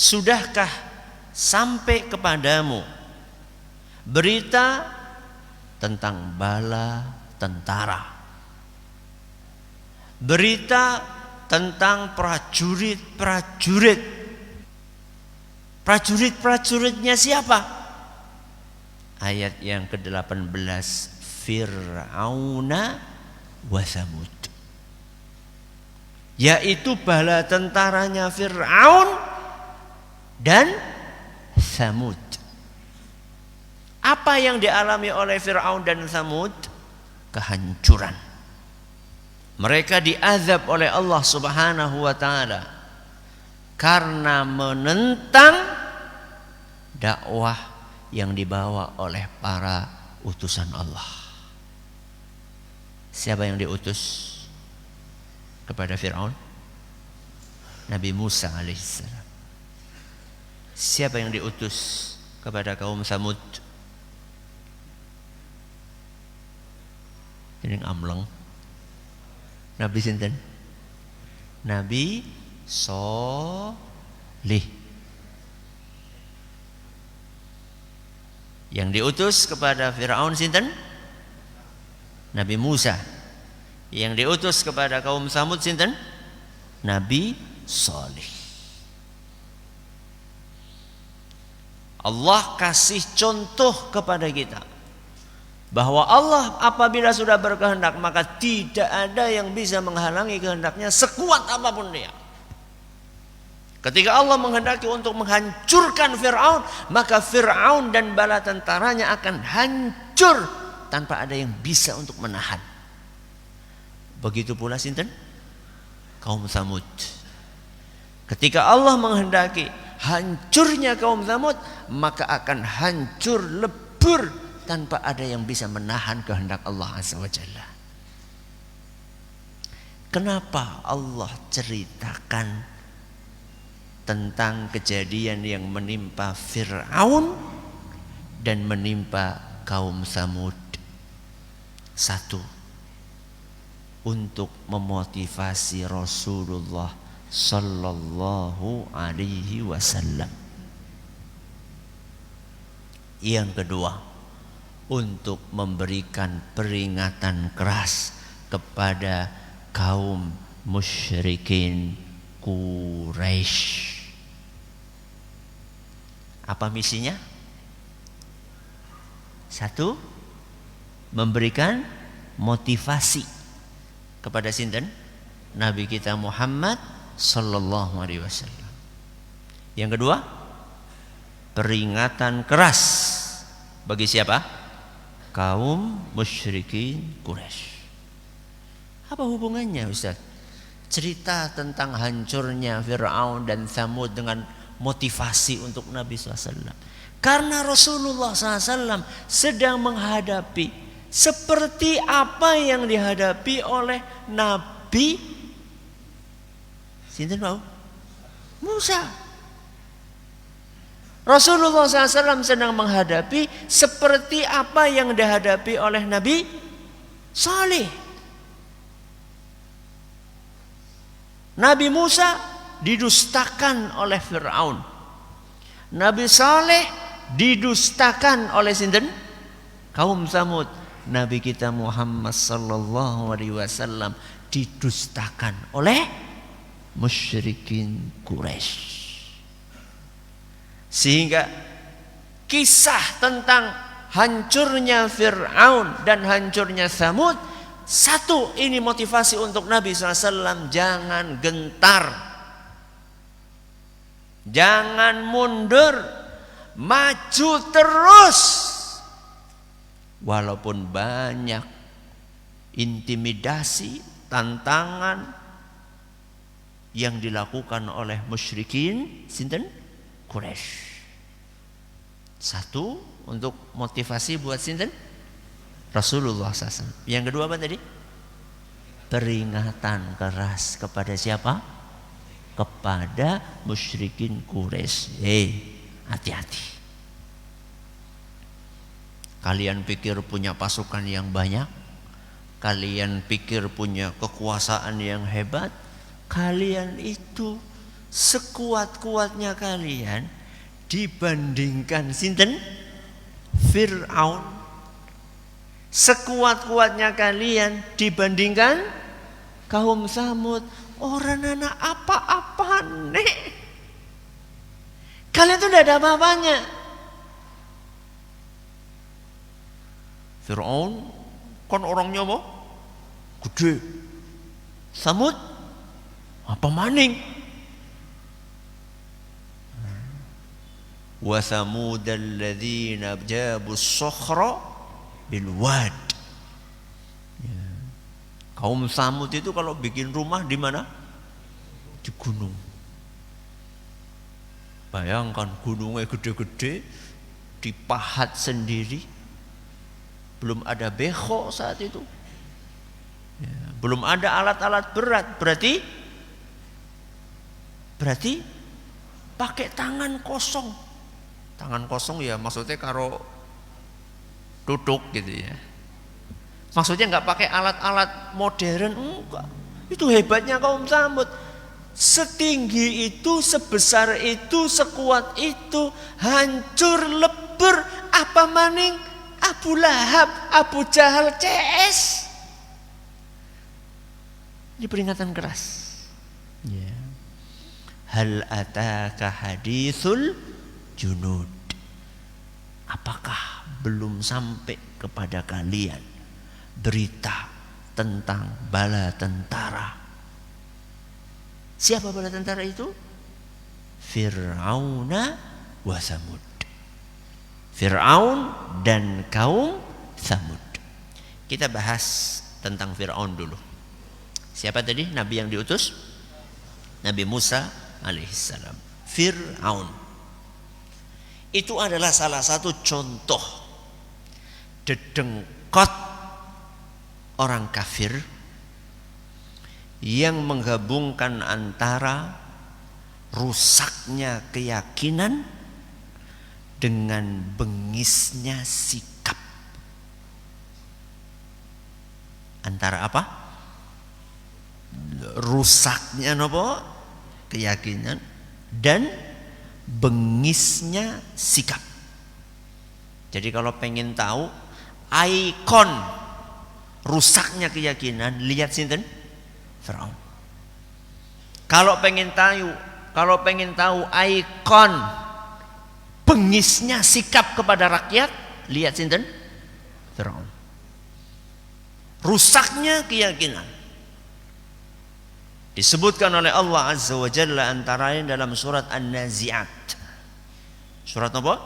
Sudahkah sampai kepadamu berita tentang bala tentara, berita tentang prajurit. Prajuritnya siapa? Ayat yang ke-18, Fir'auna wa Tsamud, yaitu bala tentaranya Fir'aun dan Tsamud. Apa yang dialami oleh Fir'aun dan Tsamud? Kehancuran. Mereka diazab oleh Allah Subhanahu wa ta'ala karena menentang dakwah yang dibawa oleh para utusan Allah. Siapa yang diutus kepada Fir'aun? Nabi Musa alaihissalam. Siapa yang diutus kepada kaum Tsamud? Ini amleng. Nabi sinten? Nabi Sholih. Yang diutus kepada Fir'aun sinten? Nabi Musa. Yang diutus kepada kaum Tsamud sinten? Nabi Sholih. Allah kasih contoh kepada kita bahwa Allah apabila sudah berkehendak maka tidak ada yang bisa menghalangi kehendaknya sekuat apapun dia. Ketika Allah menghendaki untuk menghancurkan Fir'aun, maka Fir'aun dan bala tentaranya akan hancur tanpa ada yang bisa untuk menahan. Begitu pula sinten? Kaum Tsamud. Ketika Allah menghendaki hancurnya kaum Tsamud, maka akan hancur lebur tanpa ada yang bisa menahan kehendak Allah Azza wa Jalla. Kenapa Allah ceritakan tentang kejadian yang menimpa Fir'aun dan menimpa kaum Tsamud? Satu, untuk memotivasi Rasulullah sallallahu alaihi wasallam. Yang kedua, untuk memberikan peringatan keras kepada kaum musyrikin Quraisy. Apa misinya? Satu, memberikan motivasi kepada sinten? Nabi kita Muhammad sallallahu alaihi wasallam. Yang kedua, peringatan keras bagi siapa? Kaum musyrikin Quraisy. Apa hubungannya Ustaz? Cerita tentang hancurnya Fir'aun dan Tsamud dengan motivasi untuk Nabi SAW. Karena Rasulullah SAW sedang menghadapi seperti apa yang dihadapi oleh Nabi sinten mau? Musa. Rasulullah SAW sedang menghadapi seperti apa yang dihadapi oleh Nabi Saleh. Nabi Musa didustakan oleh Fir'aun. Nabi Saleh didustakan oleh sinten? Kaum Tsamud. Nabi kita Muhammad sallallahu alaihi wasallam didustakan oleh musyrikin Quraisy. Sehingga kisah tentang hancurnya Fir'aun dan hancurnya Tsamud, satu, ini motivasi untuk Nabi SAW. Jangan gentar, jangan mundur, maju terus. Walaupun banyak intimidasi, tantangan yang dilakukan oleh musyrikin sinten? Quraisy. Satu, untuk motivasi buat sinten? Rasulullah SAW. Yang kedua apa tadi? Peringatan keras kepada siapa? Kepada musyrikin Quraisy. Hati-hati. Kalian pikir punya pasukan yang banyak? Kalian pikir punya kekuasaan yang hebat? Kalian itu sekuat-kuatnya kalian dibandingkan sinten? Fir'aun. Sekuat-kuatnya kalian dibandingkan kaum Samud. Orang anak apa-apa nek. Kalian tuh tidak ada apa-apanya. Fir'aun kan orangnya apa? Gede. Samud apa maning? Wa samudal ladzina jabus sokhra bil wad. Ya. Kaum Samud itu kalau bikin rumah di mana? Di gunung. Bayangkan gunungnya gede-gede, dipahat sendiri. Belum ada beko saat itu. Ya, belum ada alat-alat berat. Berarti pakai tangan kosong. Tangan kosong ya maksudnya karo duduk gitu ya. Maksudnya nggak pakai alat-alat modern, enggak. Itu hebatnya kaum Samud. Setinggi itu, sebesar itu, sekuat itu, hancur lebur. Apa maning? Abu Lahab, Abu Jahal CS. Ini peringatan keras. Ya. Hal ataka hadithul junud. Apakah belum sampai kepada kalian berita tentang bala tentara? Siapa bala tentara itu? Fir'auna wa Samud. Fir'aun dan kaum Samud. Kita bahas tentang Fir'aun dulu. Siapa tadi nabi yang diutus? Nabi Musa alaihissalam. Fir'aun itu adalah salah satu contoh dedengkot orang kafir yang menggabungkan antara rusaknya keyakinan dengan bengisnya sikap. Antara apa? Rusaknya nopo? Keyakinan dan bengisnya sikap. Jadi kalau pengen tahu ikon rusaknya keyakinan, lihat sinten? Fir'aun. Kalau pengen tahu ikon bengisnya sikap kepada rakyat, lihat sinten? Fir'aun. Rusaknya keyakinan disebutkan oleh Allah Azza wa Jalla antara lain dalam surat An-Nazi'at. Surat apa?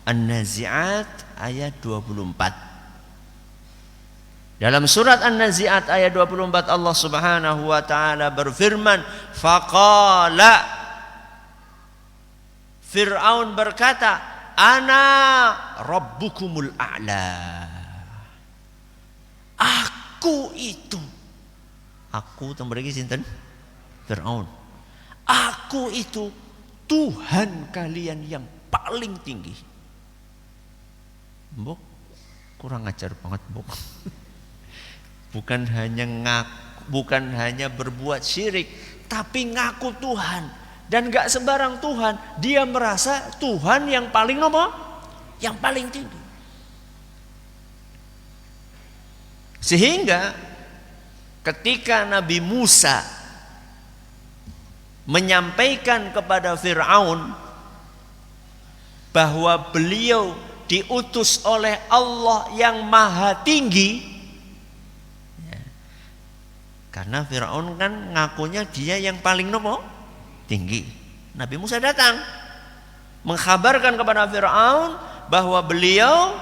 An-Nazi'at ayat 24. Dalam surat An-Nazi'at ayat 24 Allah Subhanahu wa taala berfirman, faqala, Fir'aun berkata, ana rabbukumul a'la. Aku itu. Aku tembreki sinten? Fir'aun. Aku itu Tuhan kalian yang paling tinggi. Mbok kurang ajar banget, Mbok. Bukan hanya berbuat syirik, tapi ngaku Tuhan. Dan gak sembarang Tuhan, dia merasa Tuhan yang paling apa? Yang paling tinggi. Sehingga ketika Nabi Musa menyampaikan kepada Fir'aun bahwa beliau diutus oleh Allah yang maha tinggi, ya, karena Fir'aun kan ngakunya dia yang paling nopo tinggi. Nabi Musa datang mengkhabarkan kepada Fir'aun bahwa beliau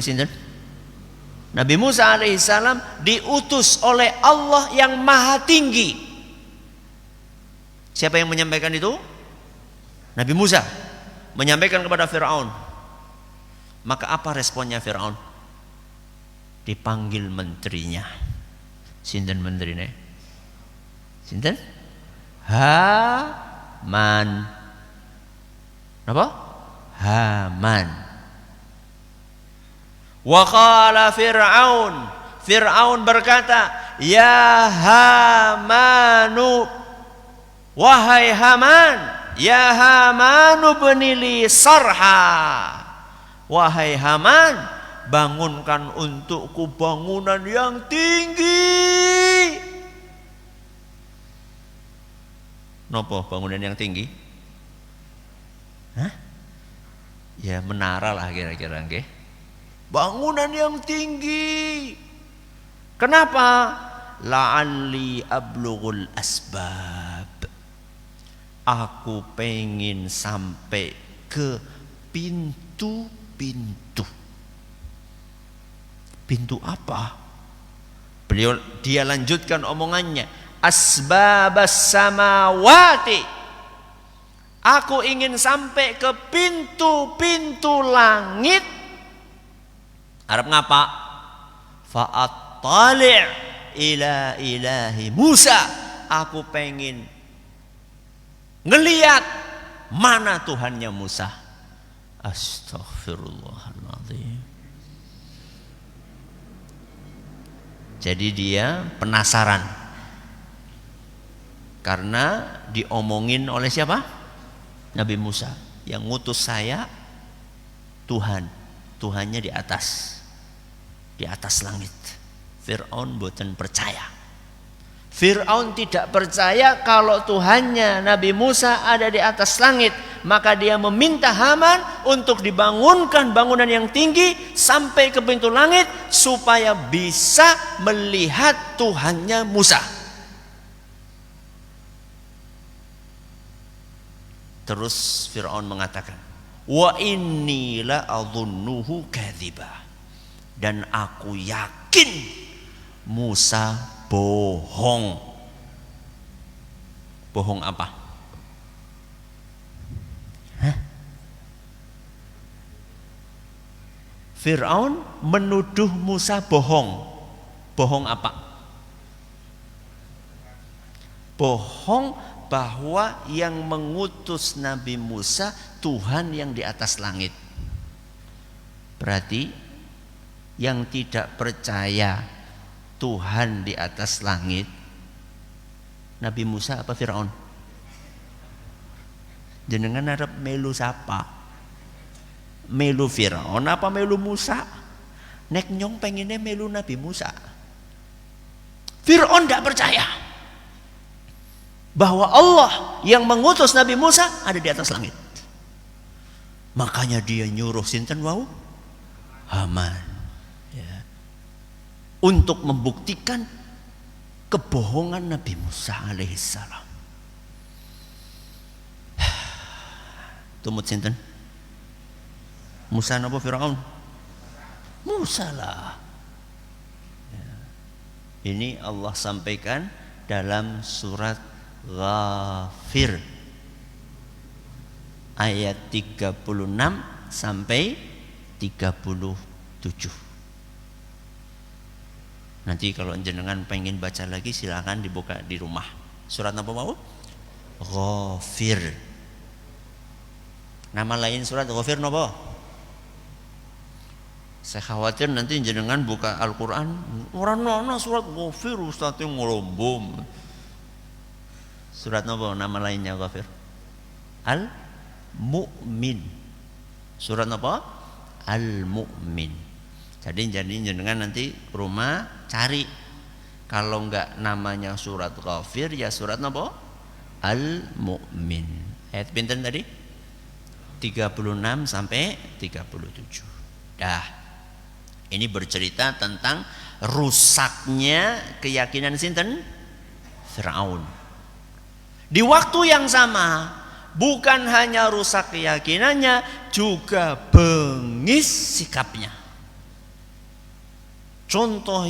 sinten? Nabi Musa alaihissalam diutus oleh Allah yang maha tinggi. Siapa yang menyampaikan itu? Nabi Musa menyampaikan kepada Fir'aun. Maka apa responnya Fir'aun? Dipanggil menterinya. Sinten menterinya? Sinten? Haman. Apa? Haman. Wa qala Fir'aun berkata, ya Hamanu, Wahai Haman, ya Haman ibnili sarha. Wahai Haman, bangunkan untukku bangunan yang tinggi. Nopo bangunan yang tinggi? Hah? Ya menara lah kira-kira nggih. Bangunan yang tinggi. Kenapa? La'alli ablughul asbab. Aku pengen sampai ke pintu-pintu. Pintu apa? Dia lanjutkan omongannya. Asbabas samawati. Aku ingin sampai ke pintu-pintu langit. Arab ngapa? Fa'attali' ila ilahi Musa. Aku pengen ngeliat mana Tuhannya Musa. Astaghfirullahaladzim. Jadi dia penasaran karena diomongin oleh siapa? Nabi Musa. Yang ngutus saya Tuhan. Tuhannya di atas langit. Fir'aun boten percaya. Fir'aun tidak percaya kalau Tuhannya Nabi Musa ada di atas langit. Maka dia meminta Haman untuk dibangunkan bangunan yang tinggi sampai ke pintu langit supaya bisa melihat Tuhannya Musa. Terus Fir'aun mengatakan, wa inni la adhunnuhu kadziba. Dan aku yakin Musa bohong. Bohong apa? Hah? Fir'aun menuduh Musa bohong. Bohong apa? Bohong bahwa yang mengutus Nabi Musa Tuhan yang di atas langit. Berarti yang tidak percaya Tuhan di atas langit Nabi Musa apa Fir'aun? Jenengan arep melu sapa? Melu Fir'aun apa melu Musa? Nek nyong pengennya melu Nabi Musa. Fir'aun tidak percaya bahwa Allah yang mengutus Nabi Musa ada di atas langit. Makanya dia nyuruh sinten wau? Haman. Ya. Untuk membuktikan kebohongan Nabi Musa alaihissalam. Tumut sinten? Musa napa Firaun? Musa lah. Ya. Ini Allah sampaikan dalam surat Ghafir ayat 36 sampai 37. Nanti kalau jenengan pengen baca lagi silakan dibuka di rumah. Surat apa mau? Ghafir. Nama lain surat Ghafir napa? Saya khawatir nanti jenengan buka Al-Quran orang nona surat Ghafir Ustaz yang ngolombom. Surat napa nama lainnya Ghafir? Al-Mu'min. Surat apa? Al-Mu'min. Jadi jenengan nanti rumah cari. Kalau enggak namanya surat Ghafir ya surat apa? Al-Mu'min. Ayat pinten tadi? 36 sampai 37. Dah. Ini bercerita tentang rusaknya keyakinan sinten? Firaun. Di waktu yang sama, bukan hanya rusak keyakinannya, juga bengis sikapnya. Contoh